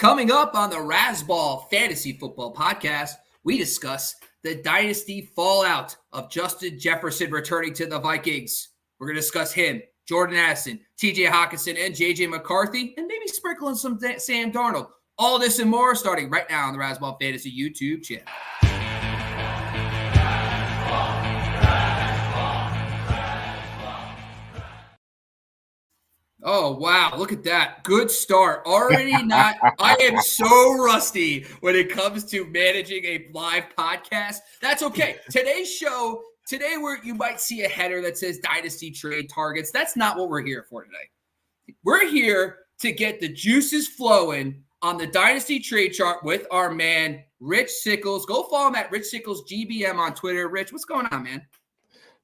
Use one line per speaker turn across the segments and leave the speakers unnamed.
Coming up on the Razzball Fantasy Football podcast, we discuss the Dynasty fallout of Justin Jefferson returning to the Vikings. We're going to discuss him, Jordan Addison, TJ Hawkinson, and JJ McCarthy, and maybe sprinkling some Sam Darnold. All this and more starting right now on the Razzball Fantasy YouTube channel. Oh, wow. Look at that. Good start. Already not. I am so rusty when it comes to managing a live podcast. That's okay. Today's show, you might see a header that says Dynasty Trade Targets. That's not what we're here for today. We're here to get the juices flowing on the Dynasty Trade Chart with our man, Rich Sickles. Go follow him at Rich Sickles GBM on Twitter. Rich, what's going on, man?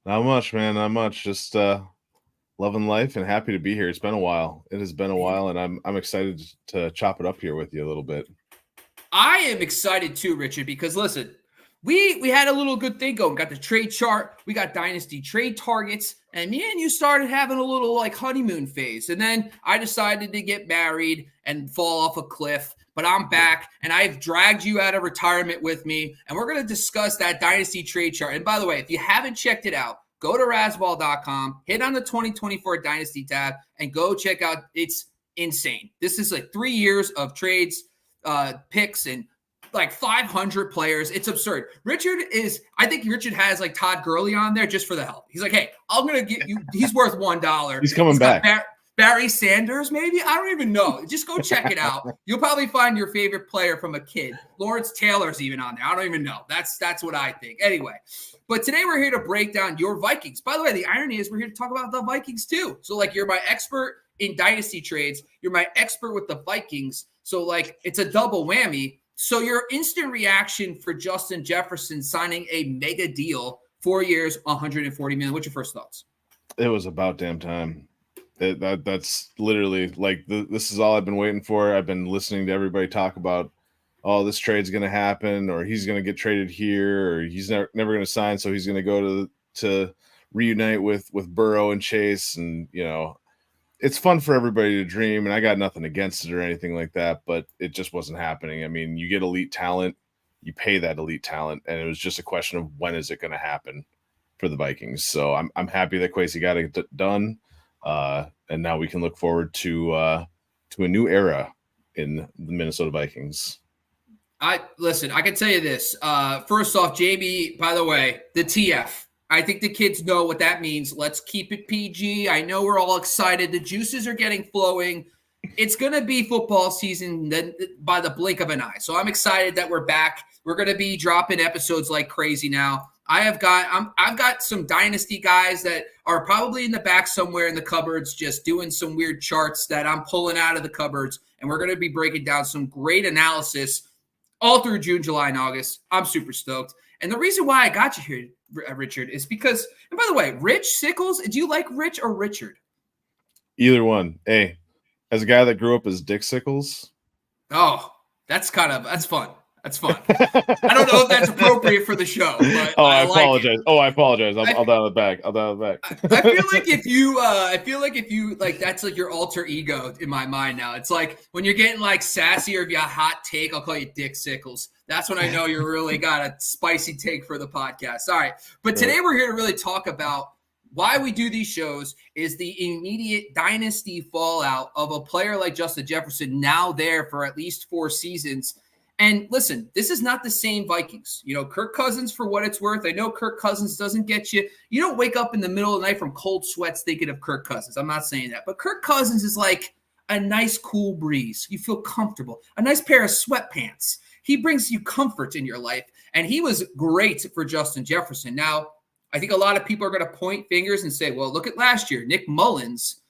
Not much, man. Not much. Just, loving life and happy to be here. It's been a while. It has been a while, and I'm excited to chop it up here with you a little bit.
I am excited too, Richard, because listen, we had a little good thing going. We got the trade chart, we got Dynasty trade targets, and me and you started having a little like honeymoon phase. And then I decided to get married and fall off a cliff. But I'm back, and I've dragged you out of retirement with me, and we're going to discuss that Dynasty trade chart. And by the way, if you haven't checked it out, go to Razzball.com, hit on the 2024 Dynasty tab, and go check out. It's insane. This is like 3 years of trades, picks, and like 500 players. It's absurd. I think Richard has like Todd Gurley on there just for the help. He's like, hey, I'm going to get you. He's worth $1.
He's coming back.
Barry Sanders, maybe? I don't even know. Just go check it out. You'll probably find your favorite player from a kid. Lawrence Taylor's even on there. I don't even know. That's what I think. Anyway, but today we're here to break down your Vikings. By the way, the irony is we're here to talk about the Vikings too. So like you're my expert in dynasty trades. You're my expert with the Vikings. So like it's a double whammy. So your instant reaction for Justin Jefferson signing a mega deal, 4 years, $140 million. What's your first thoughts?
It was about damn time. That's literally like this is all I've been waiting for. I've been listening to everybody talk about, oh, this trade's going to happen, or he's going to get traded here, or he's never going to sign, so he's going to go to reunite with Burrow and Chase, and it's fun for everybody to dream, and I got nothing against it or anything like that, but it just wasn't happening. I mean, you get elite talent, you pay that elite talent, and it was just a question of when is it going to happen for the Vikings. So I'm happy that Kwesi got it done. And now we can look forward to a new era in the Minnesota Vikings.
I can tell you this. First off, JB, by the way, the TF. I think the kids know what that means. Let's keep it PG. I know we're all excited. The juices are getting flowing. It's going to be football season by the blink of an eye. So I'm excited that we're back. We're going to be dropping episodes like crazy now. I've got some dynasty guys that are probably in the back somewhere in the cupboards just doing some weird charts that I'm pulling out of the cupboards, and we're going to be breaking down some great analysis all through June, July, and August. I'm super stoked. And the reason why I got you here, Richard, is because, and by the way, Rich Sickles, do you like Rich or Richard?
Either one. Hey, as a guy that grew up as Dick Sickles.
Oh, that's fun. That's fun. I don't know if that's appropriate for the show. But
I apologize. I apologize. I'll dial it back.
I feel like if you like, that's like your alter ego in my mind now. It's like when you're getting like sassy or if you have a hot take, I'll call you Dick Sickles. That's when I know you really got a spicy take for the podcast. All right. But today we're here to really talk about why we do these shows is the immediate dynasty fallout of a player like Justin Jefferson, now there for at least 4 seasons. And listen, this is not the same Vikings. Kirk Cousins, for what it's worth, I know Kirk Cousins doesn't get you. You don't wake up in the middle of the night from cold sweats thinking of Kirk Cousins. I'm not saying that. But Kirk Cousins is like a nice cool breeze. You feel comfortable. A nice pair of sweatpants. He brings you comfort in your life. And he was great for Justin Jefferson. Now, I think a lot of people are going to point fingers and say, well, look at last year. Nick Mullins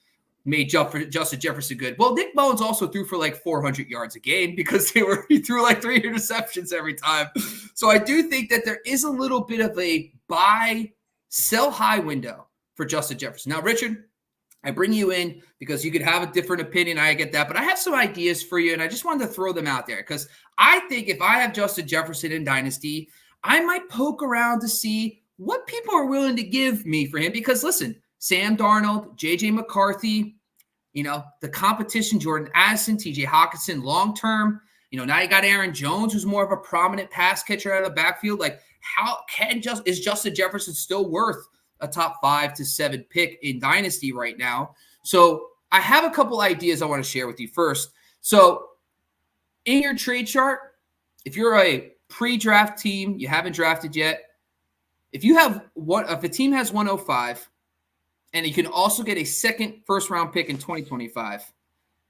made Justin Jefferson good. Well, Nick Mullins also threw for like 400 yards a game because he threw like 3 interceptions every time. So I do think that there is a little bit of a buy, sell high window for Justin Jefferson. Now, Richard, I bring you in because you could have a different opinion. I get that, but I have some ideas for you, and I just wanted to throw them out there because I think if I have Justin Jefferson in Dynasty, I might poke around to see what people are willing to give me for him because, listen, Sam Darnold, JJ McCarthy, the competition, Jordan Addison, TJ Hawkinson, long-term, now you got Aaron Jones, who's more of a prominent pass catcher out of the backfield. Like, is Justin Jefferson still worth a top 5 to 7 pick in Dynasty right now? So I have a couple ideas I want to share with you first. So in your trade chart, if you're a pre-draft team, you haven't drafted yet, if a team has 105, and you can also get a second first-round pick in 2025,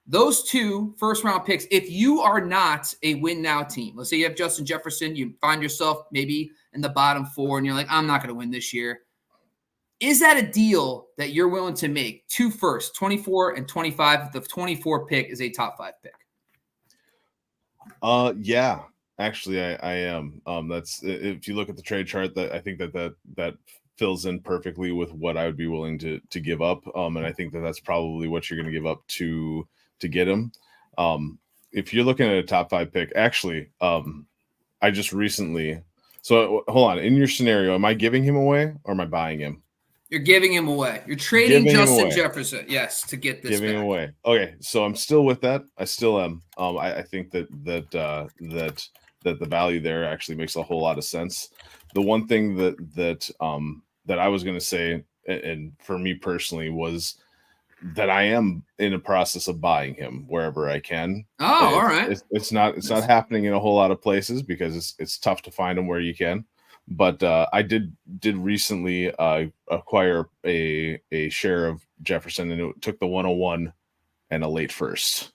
those 2 first-round picks, if you are not a win-now team, let's say you have Justin Jefferson, you find yourself maybe in the bottom 4, and you're like, I'm not going to win this year. Is that a deal that you're willing to make? 2 firsts, 24 and 25. The 24 pick is a top 5 pick.
Yeah, actually, I am. That's, if you look at the trade chart, that I think that fills in perfectly with what I would be willing to give up. And I think that's probably what you're going to give up to get him. If you're looking at a top 5 pick, actually, I just recently. So hold on. In your scenario, am I giving him away or am I buying him?
You're giving him away. You're trading Justin Jefferson, yes, to get this.
Giving him away. Okay, so I'm still with that. I still am. I think that the value there actually makes a whole lot of sense. The one thing that I was going to say, and for me personally, was that I am in a process of buying him wherever I can.
Oh, all right.
It's not happening in a whole lot of places because it's tough to find them where you can. But I did recently acquire a share of Jefferson, and it took the 101 and a late first.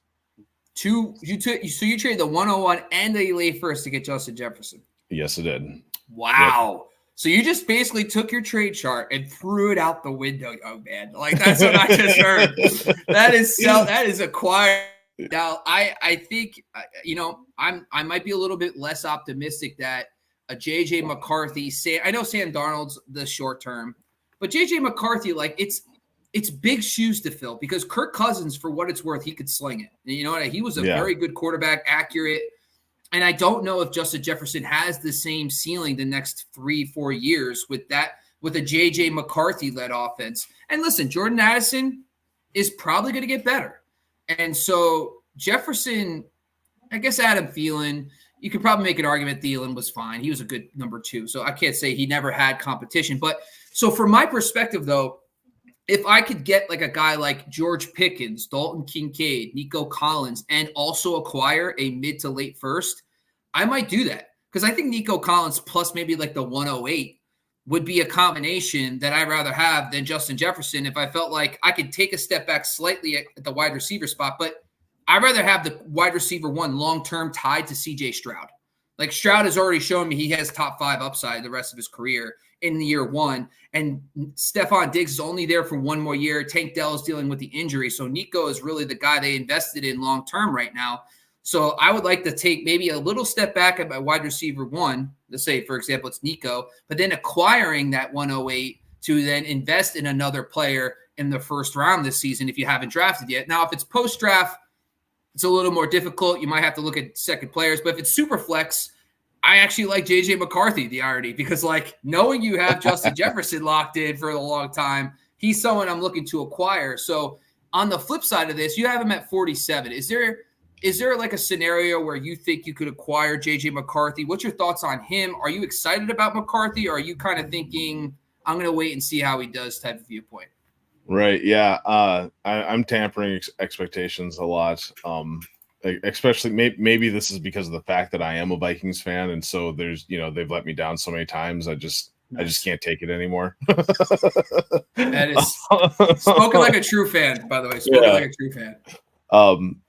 So you traded the 101 and the late first to get Justin Jefferson.
Yes, I did.
Wow. Yep. So you just basically took your trade chart and threw it out the window, young man. Like, that's what I just heard. That is acquired. Now, I think I might be a little bit less optimistic that a JJ McCarthy. I know Sam Darnold's the short term, but JJ McCarthy, like, it's big shoes to fill because Kirk Cousins, for what it's worth, he could sling it. You know what? He was a very good quarterback, accurate. And I don't know if Justin Jefferson has the same ceiling the next 3-4 years with a JJ McCarthy led offense. And listen, Jordan Addison is probably going to get better. And so Jefferson, I guess Adam Thielen, you could probably make an argument Thielen was fine. He was a good number 2. So I can't say he never had competition. But so from my perspective, though, if I could get like a guy like George Pickens, Dalton Kincaid, Nico Collins, and also acquire a mid to late first, I might do that. Because I think Nico Collins plus maybe like the 108 would be a combination that I'd rather have than Justin Jefferson if I felt like I could take a step back slightly at the wide receiver spot. But I'd rather have the wide receiver 1 long-term tied to CJ Stroud. Like, Stroud has already shown me he has top 5 upside the rest of his career in year 1. And Stephon Diggs is only there for 1 more year. Tank Dell is dealing with the injury. So Nico is really the guy they invested in long-term right now. So I would like to take maybe a little step back at my wide receiver 1. Let's say, for example, it's Nico, but then acquiring that 108 to then invest in another player in the first round this season if you haven't drafted yet. Now, if it's post-draft, it's a little more difficult. You might have to look at second players. But if it's super flex, I actually like J.J. McCarthy, the irony, because, like, knowing you have Justin Jefferson locked in for a long time, he's someone I'm looking to acquire. So on the flip side of this, you have him at 47. Is there like a scenario where you think you could acquire J.J. McCarthy? What's your thoughts on him? Are you excited about McCarthy, or are you kind of thinking, I'm going to wait and see how he does type of viewpoint?
Right. Yeah. I'm tampering expectations a lot. Especially maybe this is because of the fact that I am a Vikings fan. And so there's, they've let me down so many times. I just can't take it anymore.
That is spoken like a true fan, by the way. Like a true fan.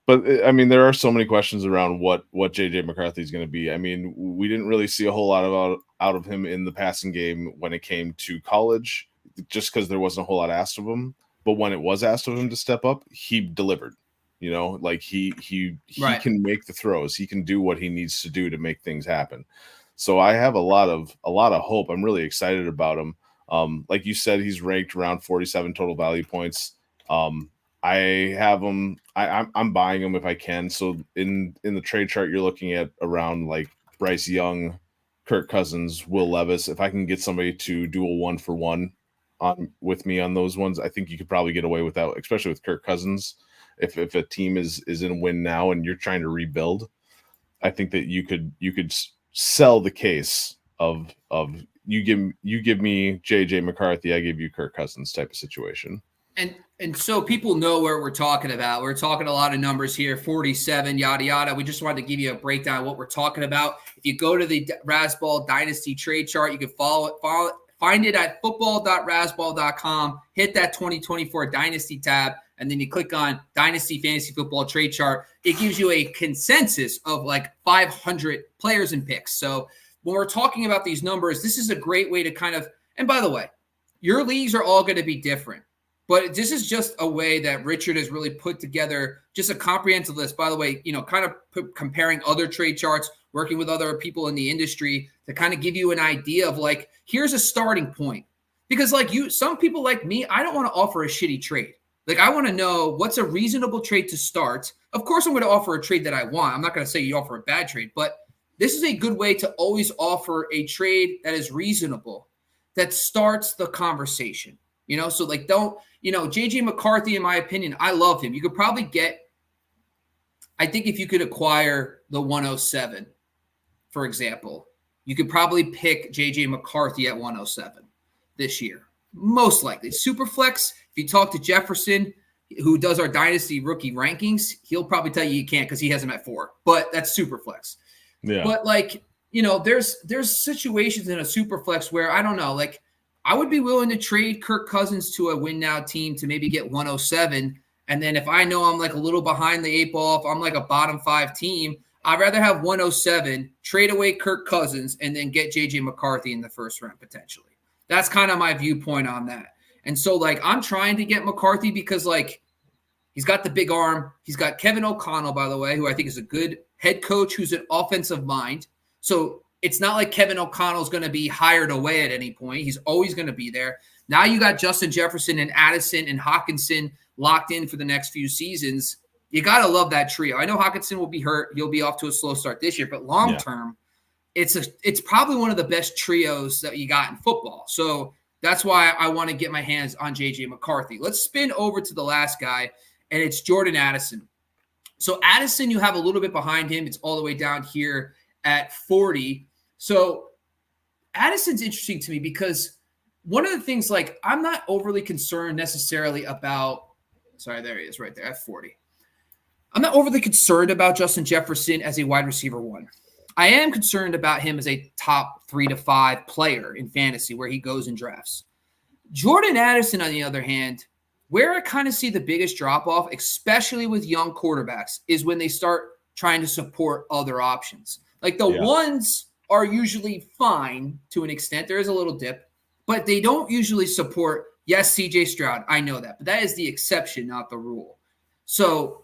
But I mean, there are so many questions around what JJ McCarthy is going to be. I mean, we didn't really see a whole lot out of him in the passing game when it came to college, just because there wasn't a whole lot asked of him. But when it was asked of him to step up, he delivered. Like he can make the throws. He can do what he needs to do to make things happen. So I have a lot of hope. I'm really excited about him. Like you said, he's ranked around 47 total value points. I have him. I'm buying him if I can. So in the trade chart, you're looking at around like Bryce Young, Kirk Cousins, Will Levis. If I can get somebody to do a 1-for-1 with me on those ones, I think you could probably get away with that, especially with Kirk Cousins. if a team is in win now and you're trying to rebuild, I think that you could sell the case of you give me JJ McCarthy, I give you Kirk Cousins type of situation.
And so people know where we're talking about. We're talking a lot of numbers here, 47, yada, yada. We just wanted to give you a breakdown of what we're talking about. If you go to the Razzball Dynasty trade chart, you can find it at football.razzball.com, hit that 2024 Dynasty tab, and then you click on Dynasty Fantasy Football trade chart. It gives you a consensus of like 500 players and picks. So when we're talking about these numbers, this is a great way to kind of, and by the way, your leagues are all going to be different. But this is just a way that Richard has really put together just a comprehensive list. By the way, kind of comparing other trade charts, working with other people in the industry to kind of give you an idea of like, here's a starting point. Because like some people like me, I don't want to offer a shitty trade. Like I want to know what's a reasonable trade to start. Of course, I'm going to offer a trade that I want. I'm not going to say you offer a bad trade, but this is a good way to always offer a trade that is reasonable, that starts the conversation. So like JJ McCarthy, in my opinion, I love him. You could probably get, I think if you could acquire the 107, for example, you could probably pick JJ McCarthy at 107 this year. Most likely. Superflex, if you talk to Jefferson, who does our Dynasty rookie rankings, he'll probably tell you can't because he has him at 4. But that's Superflex. Yeah. But like, there's situations in a Superflex where I don't know, like, I would be willing to trade Kirk Cousins to a win now team to maybe get 107. And then if I know I'm like a little behind the 8 ball, if I'm like a bottom 5 team, I'd rather have 107, trade away Kirk Cousins, and then get JJ McCarthy in the first round potentially. That's kind of my viewpoint on that. And so like I'm trying to get McCarthy because like he's got the big arm. He's got Kevin O'Connell, by the way, who I think is a good head coach who's an offensive mind. So it's not like Kevin O'Connell's going to be hired away at any point. He's always going to be there. Now you got Justin Jefferson and Addison and Hawkinson locked in for the next few seasons. You got to love that trio. I know Hawkinson will be hurt. He'll be off to a slow start this year, but long term, it's probably one of the best trios that you got in football. So that's why I want to get my hands on JJ McCarthy. Let's spin over to the last guy, and it's Jordan Addison. So Addison, you have a little bit behind him. It's all the way down here at 40. So Addison's interesting to me because one of the things, like, I'm not overly concerned necessarily about – sorry, there he is right there at 40. I'm not overly concerned about Justin Jefferson as a wide receiver 1. I am concerned about him as a top 3 to 5 player in fantasy where he goes in drafts. Jordan Addison, on the other hand, where I kind of see the biggest drop-off, especially with young quarterbacks, is when they start trying to support other options. Like the ones are usually fine to an extent. There is a little dip, but they don't usually support, yes, CJ Stroud. I know that, but that is the exception, not the rule. So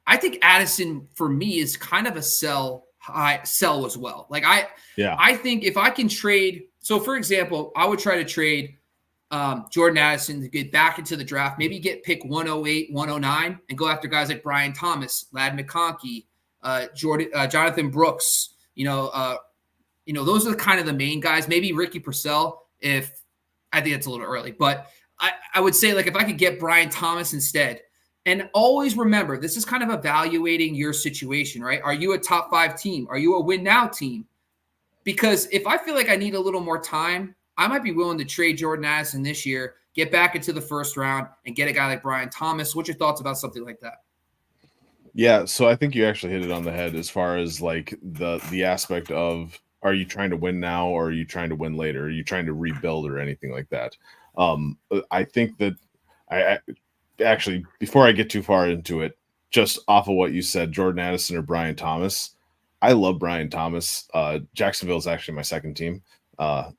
I think Addison, for me, is kind of a sell as well. Like I think if I can trade, so for example, I would try to trade Jordan Addison to get back into the draft, maybe get pick 108, 109, and go after guys like Brian Thomas, Ladd McConkey, Jonathan Brooks. Those are kind of the main guys. Maybe Ricky Purcell, if I think it's a little early, but I would say like if I could get Brian Thomas instead. And always remember, this is kind of evaluating your situation, right? Are you a top 5 team? Are you a win now team? Because if I feel like I need a little more time, I might be willing to trade Jordan Addison this year, get back into the first round, and get a guy like Brian Thomas. What's your thoughts about something like that?
Yeah, so I think you actually hit it on the head as far as like the aspect of, are you trying to win now or are you trying to win later? Are you trying to rebuild or anything like that? I think that I actually, before I get too far into it, just off of what you said, Jordan Addison or Brian Thomas, I love Brian Thomas. Jacksonville is actually my second team.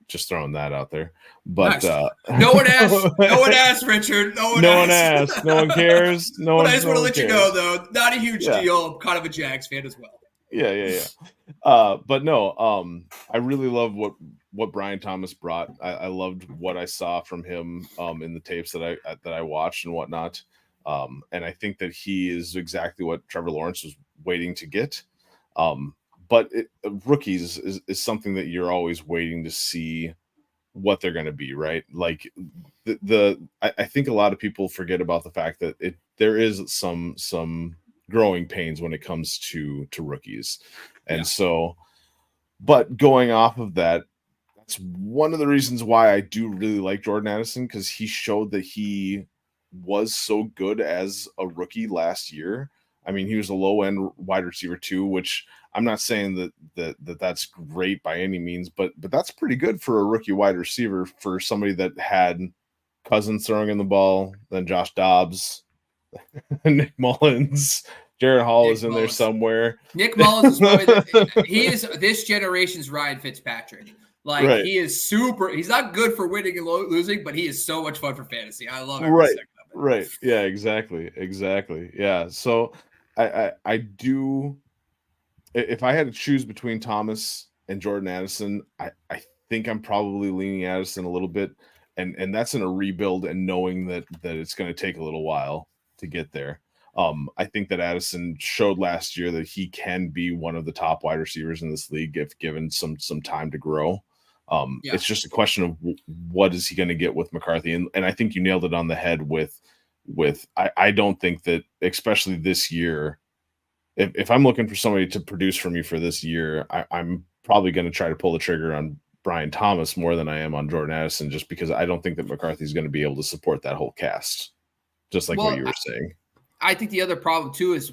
Just throwing that out there. But
nice. No one asked, Richard. No one
asked. No one cares. No one.
I just want to let you know, though. Not a huge deal. I'm kind of a Jags fan as well.
Yeah. But no, I really love what Brian Thomas brought. I loved what I saw from him in the tapes that I watched and whatnot. And I think that he is exactly what Trevor Lawrence was waiting to get. But rookies is something that you're always waiting to see what they're going to be, right? Like I think a lot of people forget about the fact that there is some growing pains when it comes to rookies. And so, but going off of that, that's one of the reasons why I do really like Jordan Addison, because he showed that he was so good as a rookie last year. I mean, he was a low end wide receiver too, which I'm not saying that's great by any means, but that's pretty good for a rookie wide receiver, for somebody that had Cousins throwing in the ball, then Josh Dobbs, Nick Mullins, Jared Hall is in there somewhere.
Nick Mullins is probably he is this generation's Ryan Fitzpatrick. Like, right. He is super. He's not good for winning and losing, but he is so much fun for fantasy. I love every second of it.
Right. Yeah, exactly. Yeah. So I do. If I had to choose between Thomas and Jordan Addison, I think I'm probably leaning Addison a little bit, and that's in a rebuild and knowing that it's going to take a little while to get there. I think that Addison showed last year that he can be one of the top wide receivers in this league if given some time to grow. It's just a question of what is he going to get with McCarthy, and I think you nailed it on the head with I don't think that, especially this year, if I'm looking for somebody to produce for me for this year, I'm probably going to try to pull the trigger on Brian Thomas more than I am on Jordan Addison, just because I don't think that McCarthy is going to be able to support that whole cast, just like what you were saying.
I think the other problem too is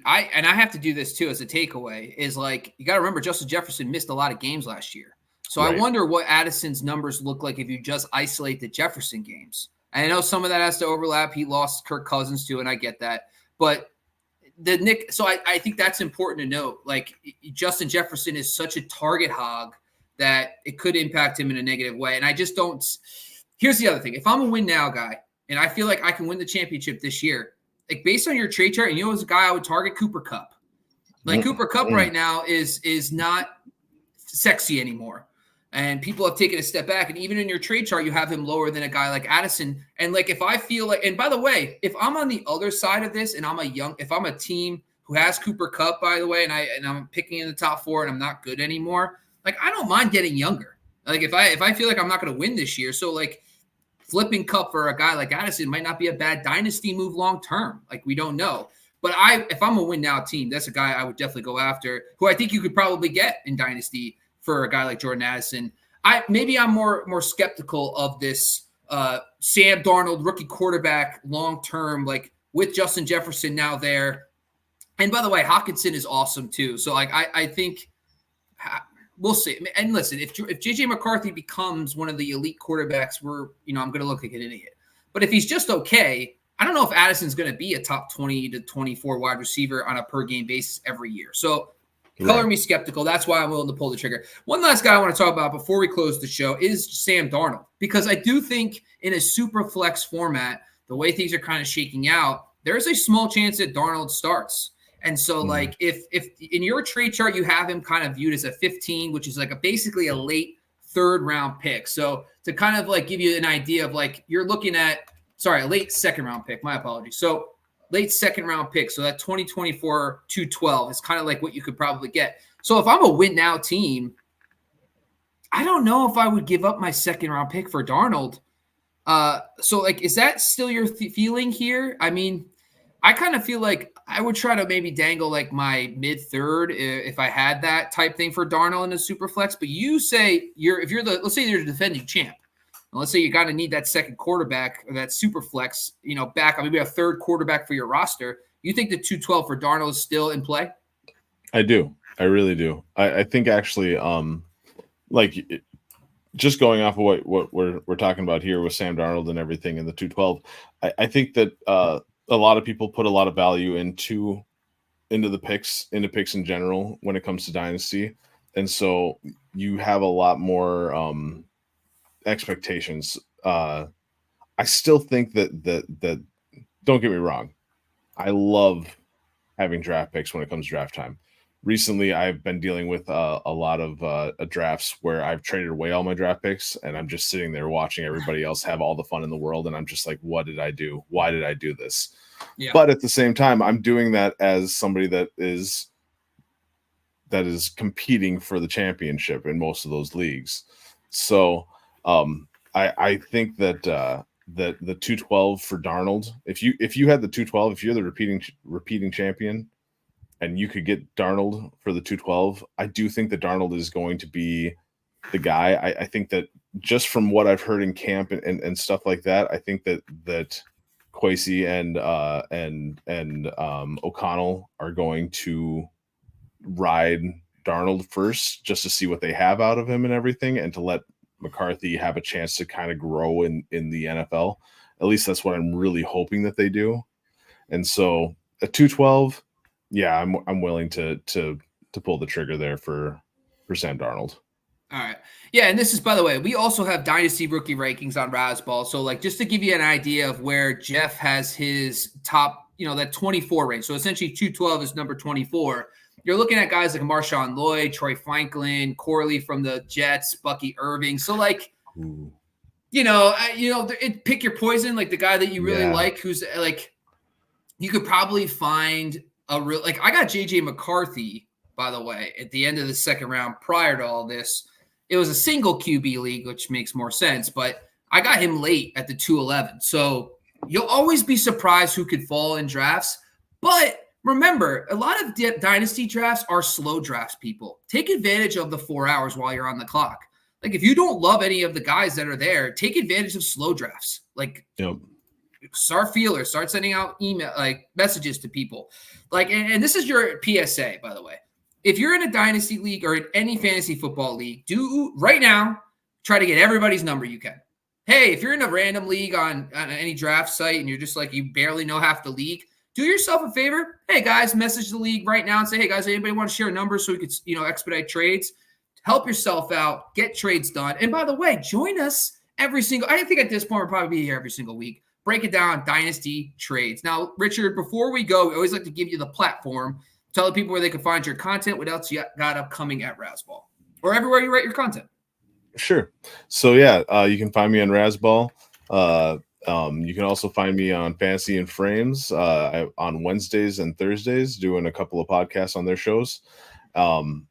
I have to do this too as a takeaway, is like, you got to remember Justin Jefferson missed a lot of games last year. So right. I wonder what Addison's numbers look like if you just isolate the Jefferson games. And I know some of that has to overlap. He lost Kirk Cousins too, and I get that. But so I think that's important to note. Like, Justin Jefferson is such a target hog that it could impact him in a negative way. And I just don't. Here's the other thing. If I'm a win now guy, and I feel like I can win the championship this year, like, based on your trade chart, and you know, as a guy I would target Cooper Kupp. Like, Cooper Kupp right now is not sexy anymore. And people have taken a step back. And even in your trade chart, you have him lower than a guy like Addison. And like, if I feel like, and by the way, if I'm on the other side of this and if I'm a team who has Cooper Kupp, by the way, and I'm picking in the top 4 and I'm not good anymore, like, I don't mind getting younger. Like, if I feel like I'm not going to win this year, so like, flipping Kupp for a guy like Addison might not be a bad dynasty move long term. Like, we don't know. But if I'm a win now team, that's a guy I would definitely go after, who I think you could probably get in dynasty for a guy like Jordan Addison. Maybe I'm more skeptical of this Sam Darnold rookie quarterback long term, like, with Justin Jefferson now there. And by the way, Hawkinson is awesome too. So like, I think we'll see. And listen, if JJ McCarthy becomes one of the elite quarterbacks, I'm going to look like an idiot. But if he's just okay, I don't know if Addison's going to be a top 20 to 24 wide receiver on a per game basis every year. So color me skeptical. That's why I'm willing to pull the trigger. One last guy I want to talk about before we close the show is Sam Darnold, because I do think in a super flex format, the way things are kind of shaking out, there's a small chance that Darnold starts. And so, like, if in your trade chart you have him kind of viewed as a 15, which is like basically a late 3rd round pick. So to kind of like give you an idea of, like, you're looking at, a late 2nd round pick. My apologies. So late 2nd round pick. So that 2024 212 is kind of like what you could probably get. So if I'm a win now team, I don't know if I would give up my 2nd round pick for Darnold. So like, is that still your feeling here? I mean, I kind of feel like I would try to maybe dangle like my mid 3rd if I had that type thing for Darnold in a super flex. But you say let's say you're the defending champ. And let's say you got to need that 2nd quarterback or that super flex, back, maybe a 3rd quarterback for your roster. You think the 212 for Darnold is still in play? I
do. I really do. I think actually, just going off of what we're talking about here with Sam Darnold and everything in the 212, I think that a lot of people put a lot of value into picks in general when it comes to dynasty, and so you have a lot more expectations. I still think that don't get me wrong, I love having draft picks when it comes to draft time. Recently, I've been dealing with a lot of drafts where I've traded away all my draft picks, and I'm just sitting there watching everybody else have all the fun in the world, and I'm just like, what did I do? Why did I do this? Yeah. But at the same time, I'm doing that as somebody that is competing for the championship in most of those leagues. So I think that that the 212 for Darnold, if you had the 212, if you're the repeating champion, and you could get Darnold for the 212, I do think that Darnold is going to be the guy. I think that just from what I've heard in camp and stuff like that, I think that Kwesi and O'Connell are going to ride Darnold first just to see what they have out of him and everything, and to let McCarthy have a chance to kind of grow in the NFL. At least that's what I'm really hoping that they do. And so a 212, yeah, I'm willing to pull the trigger there for Sam Darnold.
All right. Yeah, and this is, by the way, we also have Dynasty rookie rankings on Razzball. So, like, just to give you an idea of where Jeff has his top, that 24 range. So, essentially, 212 is number 24. You're looking at guys like Marshawn Lloyd, Troy Franklin, Corley from the Jets, Bucky Irving. So, like, pick your poison, like the guy that you really like, who's like, you could probably find a real, like, I got JJ McCarthy, by the way, at the end of the second round prior to all this. It was a single QB league, which makes more sense, but I got him late at the 211. So you'll always be surprised who could fall in drafts. But remember, a lot of dynasty drafts are slow drafts, people. Take advantage of the 4 hours while you're on the clock. Like, if you don't love any of the guys that are there, take advantage of slow drafts. Like, start feelers, start sending out messages to people. Like, and this is your PSA, by the way. If you're in a dynasty league or in any fantasy football league, do right now try to get everybody's number you can. Hey, if you're in a random league on any draft site and you're just like, you barely know half the league, do yourself a favor. Hey, guys, message the league right now and say, hey, guys, anybody want to share numbers so we could, expedite trades? Help yourself out. Get trades done. And by the way, join us I think at this point we'll probably be here every single week. Break it down, dynasty trades. Now, Richard, before we go, we always like to give you the platform. Tell the people where they can find your content, what else you got upcoming at Razzball, or everywhere you write your content.
Sure. So, you can find me on Razzball. You can also find me on Fantasy and Frames on Wednesdays and Thursdays, doing a couple of podcasts on their shows. And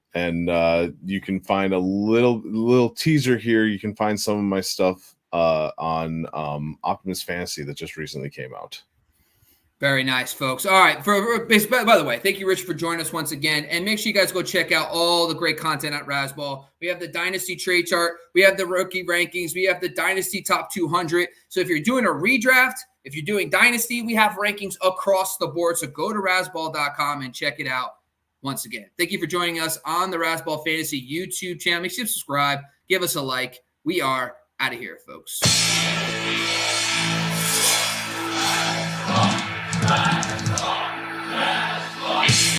you can find a little teaser here. You can find some of my stuff on Optimus Fantasy that just recently came out.
Very nice, folks. All right. By the way, thank you, Rich, for joining us once again. And make sure you guys go check out all the great content at Razzball. We have the Dynasty trade chart. We have the rookie rankings. We have the Dynasty top 200. So if you're doing a redraft, if you're doing Dynasty, we have rankings across the board. So go to Razzball.com and check it out once again. Thank you for joining us on the Razzball Fantasy YouTube channel. Make sure you subscribe. Give us a like. We are out of here, folks.